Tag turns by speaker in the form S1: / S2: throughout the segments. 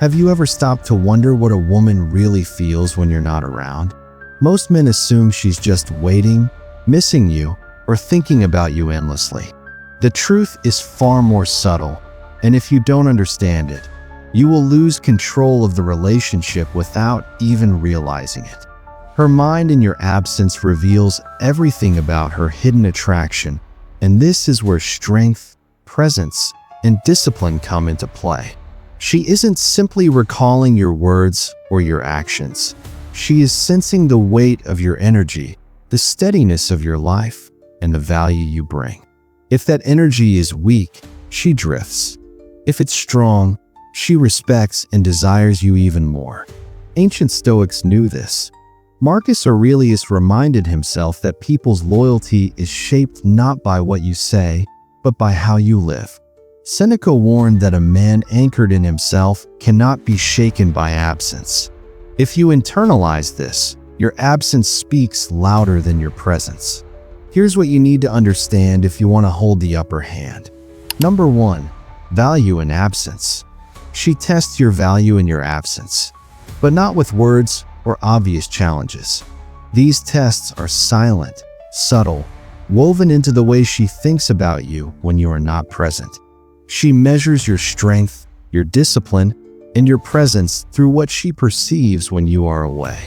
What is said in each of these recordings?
S1: Have you ever stopped to wonder what a woman really feels when you're not around? Most men assume she's just waiting, missing you, or thinking about you endlessly. The truth is far more subtle, and if you don't understand it, you will lose control of the relationship without even realizing it. Her mind in your absence reveals everything about her hidden attraction, and this is where strength, presence, and discipline come into play. She isn't simply recalling your words or your actions. She is sensing the weight of your energy, the steadiness of your life, and the value you bring. If that energy is weak, she drifts. If it's strong, she respects and desires you even more. Ancient Stoics knew this. Marcus Aurelius reminded himself that people's loyalty is shaped not by what you say, but by how you live. Seneca warned that a man anchored in himself cannot be shaken by absence. If you internalize this, your absence speaks louder than your presence. Here's what you need to understand if you want to hold the upper hand. Number 1, value in absence. She tests your value in your absence, but not with words or obvious challenges. These tests are silent, subtle, woven into the way she thinks about you when you are not present. She measures your strength, your discipline, and your presence through what she perceives when you are away.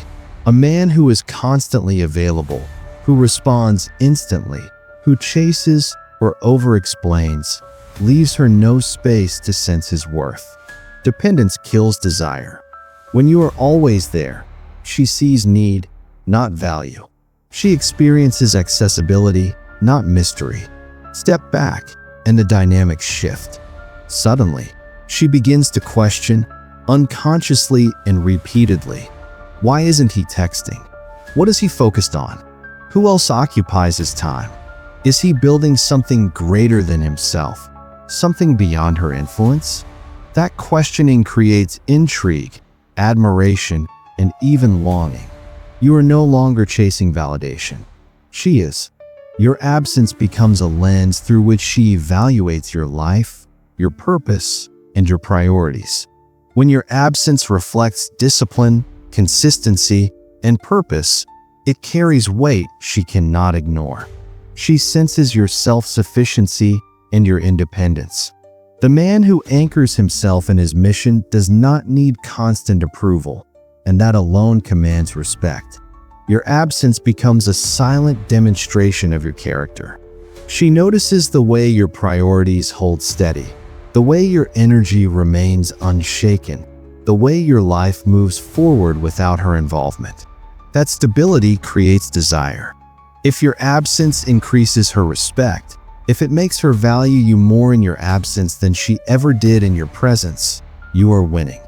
S1: A man who is constantly available, who responds instantly, who chases or over-explains, leaves her no space to sense his worth. Dependence kills desire. When you are always there, she sees need, not value. She experiences accessibility, not mystery. Step back, and the dynamics shift. Suddenly, she begins to question, unconsciously and repeatedly. Why isn't he texting? What is he focused on? Who else occupies his time? Is he building something greater than himself? Something beyond her influence? That questioning creates intrigue, admiration, and even longing. You are no longer chasing validation. She is. Your absence becomes a lens through which she evaluates your life, your purpose, and your priorities. When your absence reflects discipline, consistency, and purpose, it carries weight she cannot ignore. She senses your self-sufficiency and your independence. The man who anchors himself in his mission does not need constant approval, and that alone commands respect. Your absence becomes a silent demonstration of your character. She notices the way your priorities hold steady, the way your energy remains unshaken, the way your life moves forward without her involvement. That stability creates desire. If your absence increases her respect, if it makes her value you more in your absence than she ever did in your presence, you are winning.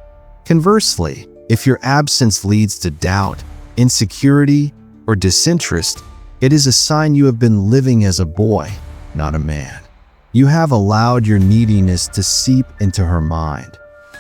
S1: Conversely, if your absence leads to doubt, insecurity, or disinterest, it is a sign you have been living as a boy, not a man. You have allowed your neediness to seep into her mind,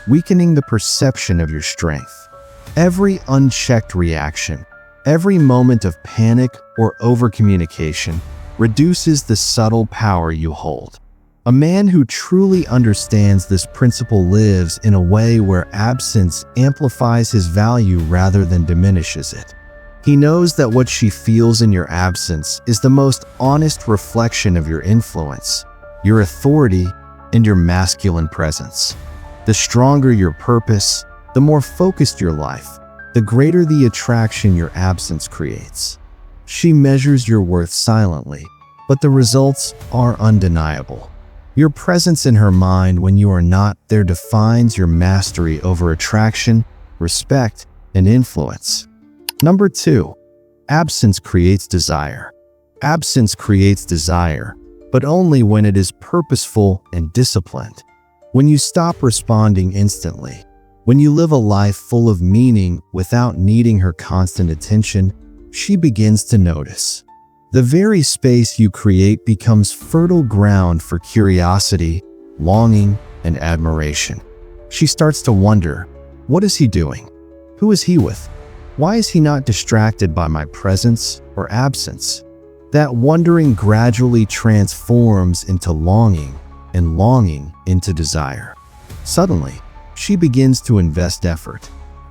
S1: weakening the perception of your strength. Every unchecked reaction, every moment of panic or overcommunication reduces the subtle power you hold. A man who truly understands this principle lives in a way where absence amplifies his value rather than diminishes it. He knows that what she feels in your absence is the most honest reflection of your influence, your authority, and your masculine presence. The stronger your purpose, the more focused your life, the greater the attraction your absence creates. She measures your worth silently, but the results are undeniable. Your presence in her mind when you are not there defines your mastery over attraction, respect, and influence. Number 2, absence creates desire. Absence creates desire, but only when it is purposeful and disciplined. When you stop responding instantly, when you live a life full of meaning without needing her constant attention, she begins to notice. The very space you create becomes fertile ground for curiosity, longing, and admiration. She starts to wonder, what is he doing? Who is he with? Why is he not distracted by my presence or absence? That wondering gradually transforms into longing, and longing into desire. Suddenly, she begins to invest effort.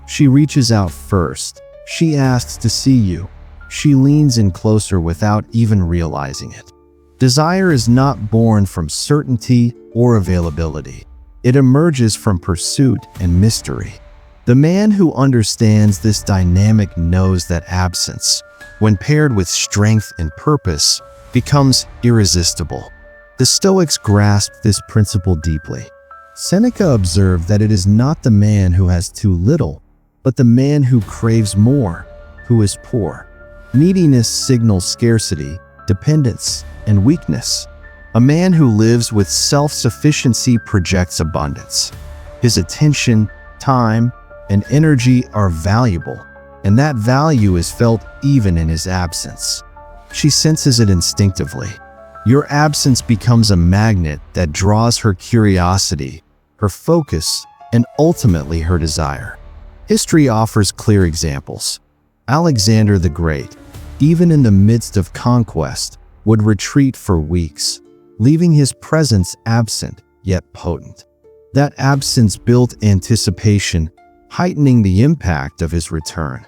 S1: She reaches out first. She asks to see you. She leans in closer without even realizing it. Desire is not born from certainty or availability. It emerges from pursuit and mystery. The man who understands this dynamic knows that absence, when paired with strength and purpose, becomes irresistible. The Stoics grasped this principle deeply. Seneca observed that it is not the man who has too little, but the man who craves more, who is poor. Neediness signals scarcity, dependence, and weakness. A man who lives with self-sufficiency projects abundance. His attention, time, and energy are valuable, and that value is felt even in his absence. She senses it instinctively. Your absence becomes a magnet that draws her curiosity, her focus, and ultimately her desire. History offers clear examples. Alexander the Great, even in the midst of conquest, would retreat for weeks, leaving his presence absent yet potent. That absence built anticipation, heightening the impact of his return.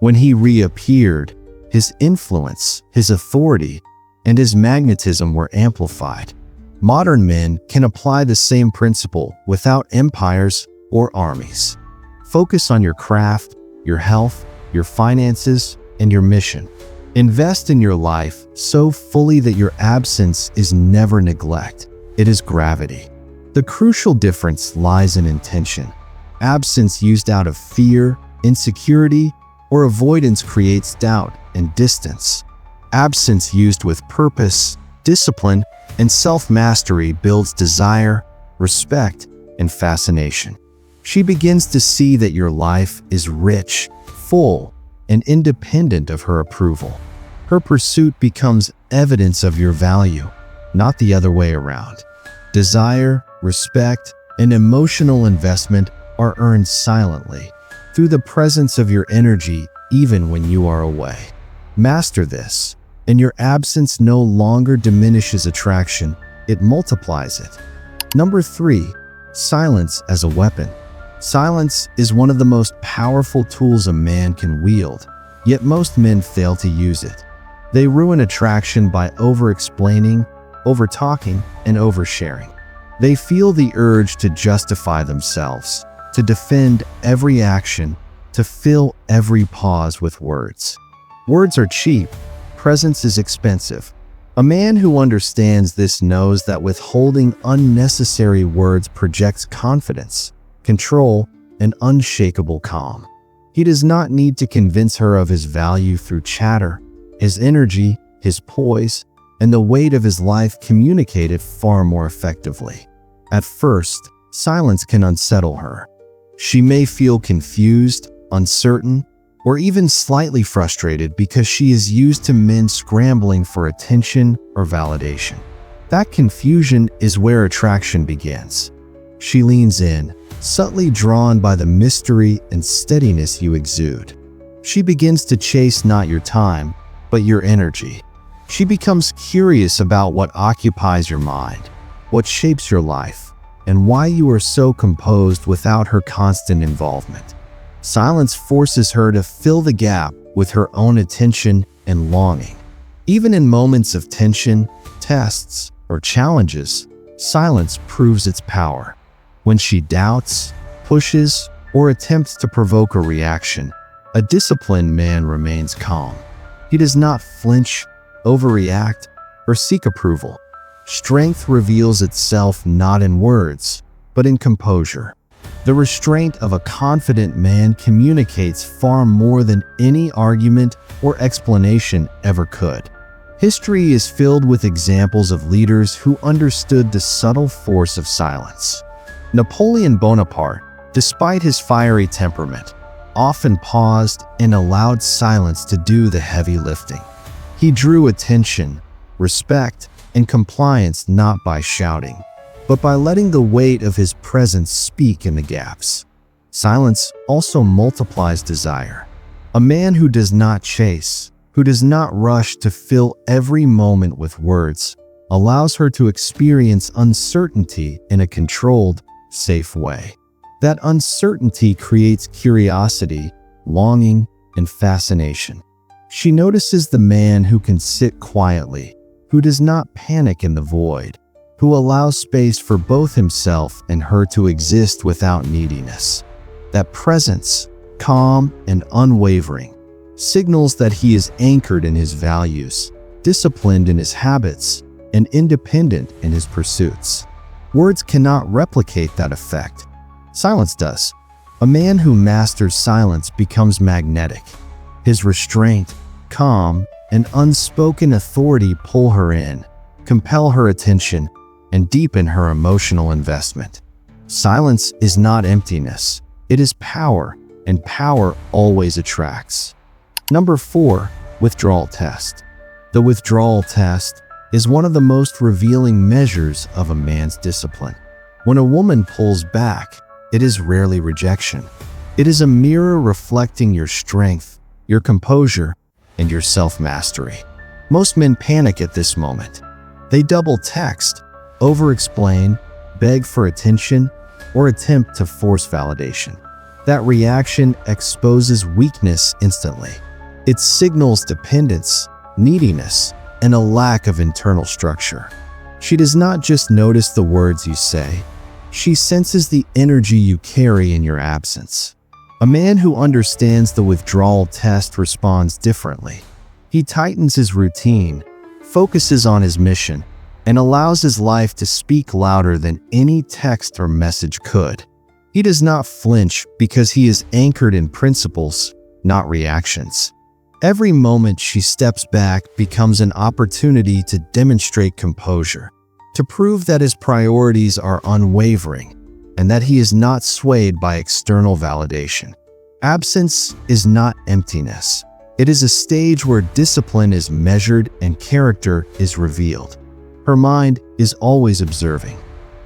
S1: When he reappeared, his influence, his authority, and his magnetism were amplified. Modern men can apply the same principle without empires or armies. Focus on your craft, your health, your finances, and your mission. Invest in your life so fully that your absence is never neglect. It is gravity. The crucial difference lies in intention. Absence used out of fear, insecurity, or avoidance creates doubt and distance. Absence used with purpose, discipline, and self-mastery builds desire, respect, and fascination. She begins to see that your life is rich, full, and independent of her approval. Her pursuit becomes evidence of your value, not the other way around. Desire, respect, and emotional investment are earned silently, through the presence of your energy even when you are away. Master this, and your absence no longer diminishes attraction, it multiplies it. Number 3, silence as a weapon. Silence is one of the most powerful tools a man can wield, yet most men fail to use it. They ruin attraction by over-explaining, over-talking, and oversharing. They feel the urge to justify themselves, to defend every action, to fill every pause with words. Words are cheap, presence is expensive. A man who understands this knows that withholding unnecessary words projects confidence, control, and unshakable calm. He does not need to convince her of his value through chatter. His energy, his poise, and the weight of his life communicate it far more effectively. At first, silence can unsettle her. She may feel confused, uncertain, or even slightly frustrated because she is used to men scrambling for attention or validation. That confusion is where attraction begins. She leans in, subtly drawn by the mystery and steadiness you exude. She begins to chase not your time, but your energy. She becomes curious about what occupies your mind, what shapes your life, and why you are so composed without her constant involvement. Silence forces her to fill the gap with her own attention and longing. Even in moments of tension, tests, or challenges, silence proves its power. When she doubts, pushes, or attempts to provoke a reaction, a disciplined man remains calm. He does not flinch, overreact, or seek approval. Strength reveals itself not in words, but in composure. The restraint of a confident man communicates far more than any argument or explanation ever could. History is filled with examples of leaders who understood the subtle force of silence. Napoleon Bonaparte, despite his fiery temperament, often paused and allowed silence to do the heavy lifting. He drew attention, respect, and compliance not by shouting, but by letting the weight of his presence speak in the gaps. Silence also multiplies desire. A man who does not chase, who does not rush to fill every moment with words, allows her to experience uncertainty in a controlled, safe way. That uncertainty creates curiosity, longing, and fascination. She notices the man who can sit quietly, who does not panic in the void, who allows space for both himself and her to exist without neediness. That presence, calm and unwavering, signals that he is anchored in his values, disciplined in his habits, and independent in his pursuits. Words cannot replicate that effect. Silence does. A man who masters silence becomes magnetic. His restraint, calm, and unspoken authority pull her in, compel her attention, and deepen her emotional investment. Silence is not emptiness. It is power, and power always attracts. Number 4, withdrawal test. The withdrawal test is one of the most revealing measures of a man's discipline. When a woman pulls back, it is rarely rejection. It is a mirror reflecting your strength, your composure, and your self-mastery. Most men panic at this moment. They double text, over-explain, beg for attention, or attempt to force validation. That reaction exposes weakness instantly. It signals dependence, neediness, and a lack of internal structure. She does not just notice the words you say, she senses the energy you carry in your absence. A man who understands the withdrawal test responds differently. He tightens his routine, focuses on his mission, and allows his life to speak louder than any text or message could. He does not flinch because he is anchored in principles, not reactions. Every moment she steps back becomes an opportunity to demonstrate composure, to prove that his priorities are unwavering and that he is not swayed by external validation. Absence is not emptiness. It is a stage where discipline is measured and character is revealed. Her mind is always observing.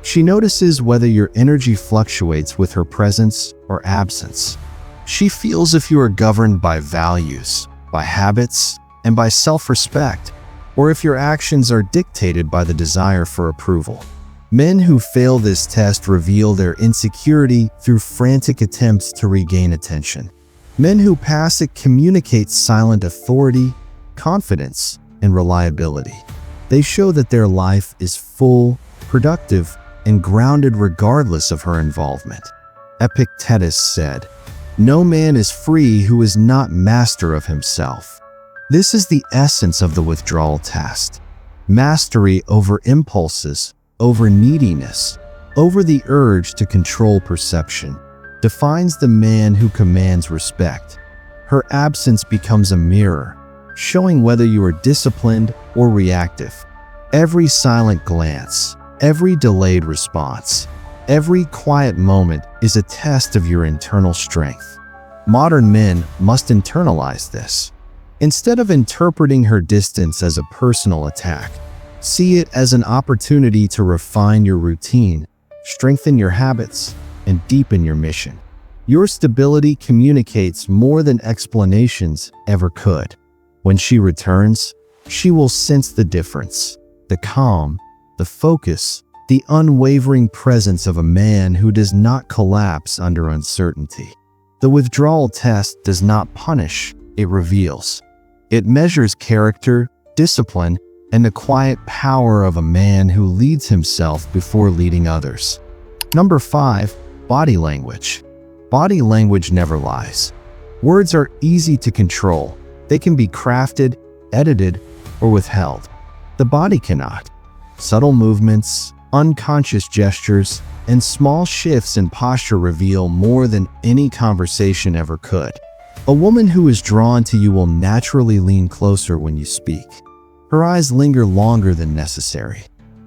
S1: She notices whether your energy fluctuates with her presence or absence. She feels if you are governed by values, by habits, and by self-respect, or if your actions are dictated by the desire for approval. Men who fail this test reveal their insecurity through frantic attempts to regain attention. Men who pass it communicate silent authority, confidence, and reliability. They show that their life is full, productive, and grounded regardless of her involvement. Epictetus said, "No man is free who is not master of himself." This is the essence of the withdrawal test. Mastery over impulses, over neediness, over the urge to control perception, defines the man who commands respect. Her absence becomes a mirror, showing whether you are disciplined or reactive. Every silent glance, every delayed response, every quiet moment is a test of your internal strength. Modern men must internalize this. Instead of interpreting her distance as a personal attack, see it as an opportunity to refine your routine, strengthen your habits, and deepen your mission. Your stability communicates more than explanations ever could. When she returns, she will sense the difference, the calm, the focus, the unwavering presence of a man who does not collapse under uncertainty. The withdrawal test does not punish, it reveals. It measures character, discipline, and the quiet power of a man who leads himself before leading others. Number 5, body language. Body language never lies. Words are easy to control. They can be crafted, edited, or withheld. The body cannot. Subtle movements, unconscious gestures, and small shifts in posture reveal more than any conversation ever could. A woman who is drawn to you will naturally lean closer when you speak. Her eyes linger longer than necessary.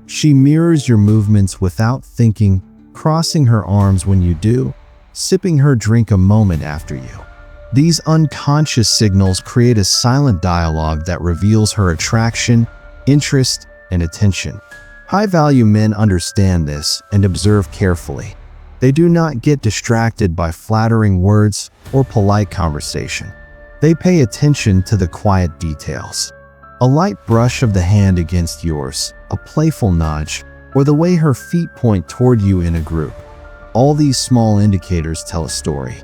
S1: She mirrors your movements without thinking, crossing her arms when you do, sipping her drink a moment after you. These unconscious signals create a silent dialogue that reveals her attraction, interest, and attention. High-value men understand this and observe carefully. They do not get distracted by flattering words or polite conversation. They pay attention to the quiet details. A light brush of the hand against yours, a playful nudge, or the way her feet point toward you in a group. All these small indicators tell a story.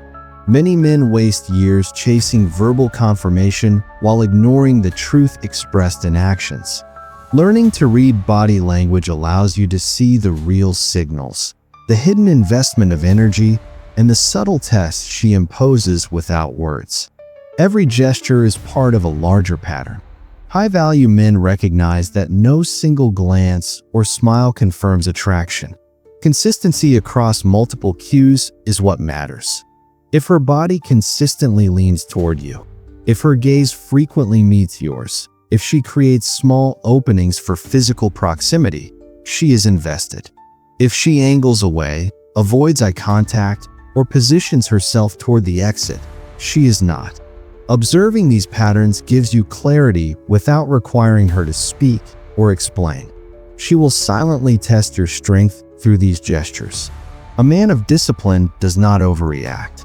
S1: Many men waste years chasing verbal confirmation while ignoring the truth expressed in actions. Learning to read body language allows you to see the real signals, the hidden investment of energy, and the subtle tests she imposes without words. Every gesture is part of a larger pattern. High-value men recognize that no single glance or smile confirms attraction. Consistency across multiple cues is what matters. If her body consistently leans toward you, if her gaze frequently meets yours, if she creates small openings for physical proximity, she is invested. If she angles away, avoids eye contact, or positions herself toward the exit, she is not. Observing these patterns gives you clarity without requiring her to speak or explain. She will silently test your strength through these gestures. A man of discipline does not overreact.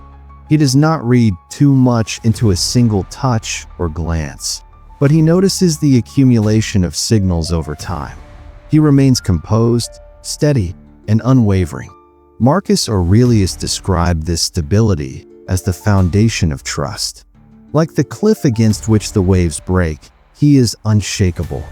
S1: He does not read too much into a single touch or glance, but he notices the accumulation of signals over time. He remains composed, steady, and unwavering. Marcus Aurelius described this stability as the foundation of trust. Like the cliff against which the waves break, he is unshakable.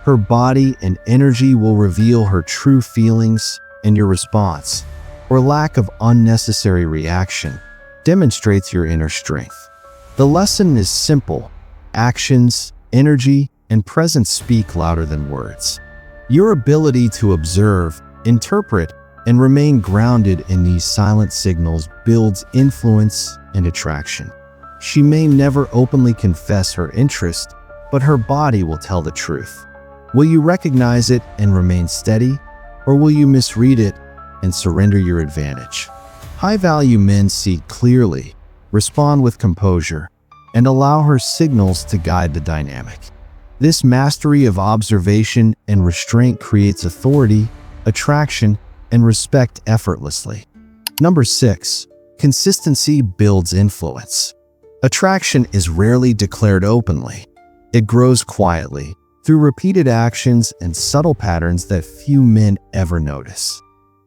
S1: Her body and energy will reveal her true feelings, and your response, or lack of unnecessary reaction, demonstrates your inner strength. The lesson is simple. Actions, energy, and presence speak louder than words. Your ability to observe, interpret, and remain grounded in these silent signals builds influence and attraction. She may never openly confess her interest, but her body will tell the truth. Will you recognize it and remain steady, or will you misread it and surrender your advantage? High-value men see clearly, respond with composure, and allow her signals to guide the dynamic. This mastery of observation and restraint creates authority, attraction, and respect effortlessly. Number 6. Consistency builds influence. Attraction is rarely declared openly. It grows quietly, through repeated actions and subtle patterns that few men ever notice.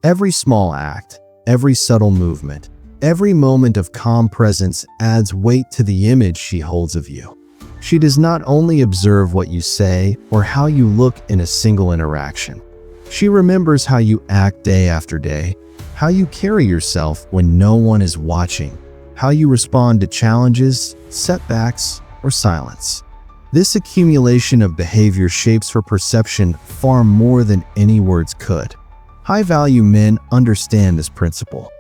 S1: Every small act, every subtle movement, every moment of calm presence adds weight to the image she holds of you. She does not only observe what you say or how you look in a single interaction. She remembers how you act day after day, how you carry yourself when no one is watching, how you respond to challenges, setbacks, or silence. This accumulation of behavior shapes her perception far more than any words could. High-value men understand this principle.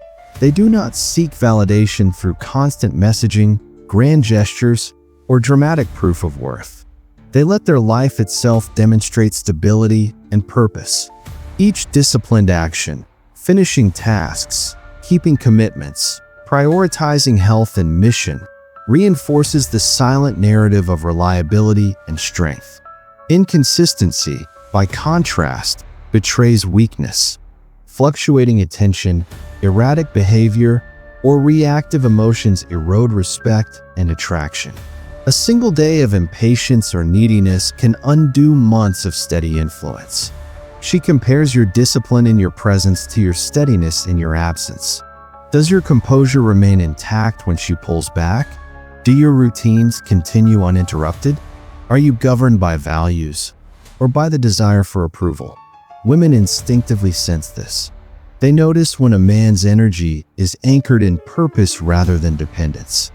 S1: They do not seek validation through constant messaging, grand gestures, or dramatic proof of worth. They let their life itself demonstrate stability and purpose. Each disciplined action, finishing tasks, keeping commitments, prioritizing health and mission, reinforces the silent narrative of reliability and strength. Inconsistency, by contrast, betrays weakness. Fluctuating attention, erratic behavior, or reactive emotions erode respect and attraction. A single day of impatience or neediness can undo months of steady influence. She compares your discipline in your presence to your steadiness in your absence. Does your composure remain intact when she pulls back? Do your routines continue uninterrupted? Are you governed by values or by the desire for approval? Women instinctively sense this. They notice when a man's energy is anchored in purpose rather than dependence.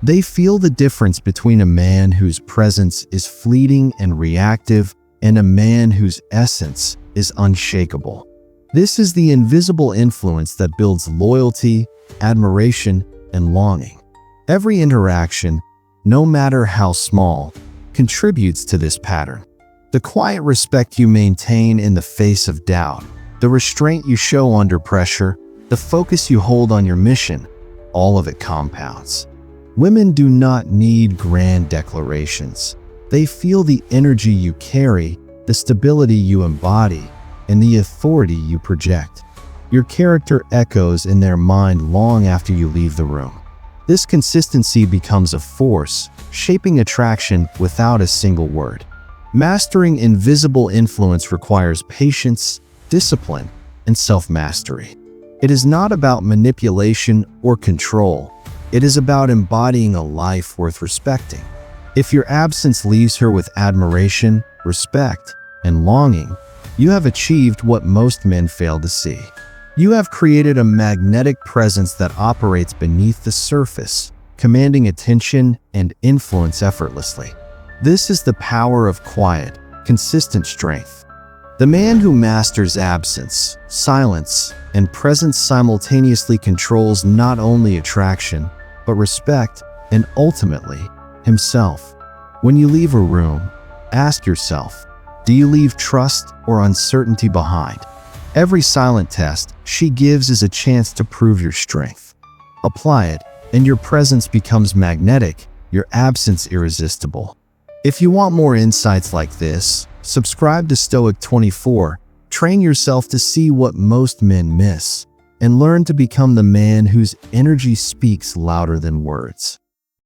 S1: They feel the difference between a man whose presence is fleeting and reactive and a man whose essence is unshakable. This is the invisible influence that builds loyalty, admiration, and longing. Every interaction, no matter how small, contributes to this pattern. The quiet respect you maintain in the face of doubt, the restraint you show under pressure, the focus you hold on your mission, all of it compounds. Women do not need grand declarations. They feel the energy you carry, the stability you embody, and the authority you project. Your character echoes in their mind long after you leave the room. This consistency becomes a force, shaping attraction without a single word. Mastering invisible influence requires patience, discipline, and self-mastery. It is not about manipulation or control. It is about embodying a life worth respecting. If your absence leaves her with admiration, respect, and longing, you have achieved what most men fail to see. You have created a magnetic presence that operates beneath the surface, commanding attention and influence effortlessly. This is the power of quiet, consistent strength. The man who masters absence, silence, and presence simultaneously controls not only attraction, but respect and ultimately himself. When you leave a room, ask yourself, do you leave trust or uncertainty behind? Every silent test she gives is a chance to prove your strength. Apply it, and your presence becomes magnetic, your absence irresistible. If you want more insights like this, subscribe to Stoic 24, train yourself to see what most men miss, and learn to become the man whose energy speaks louder than words.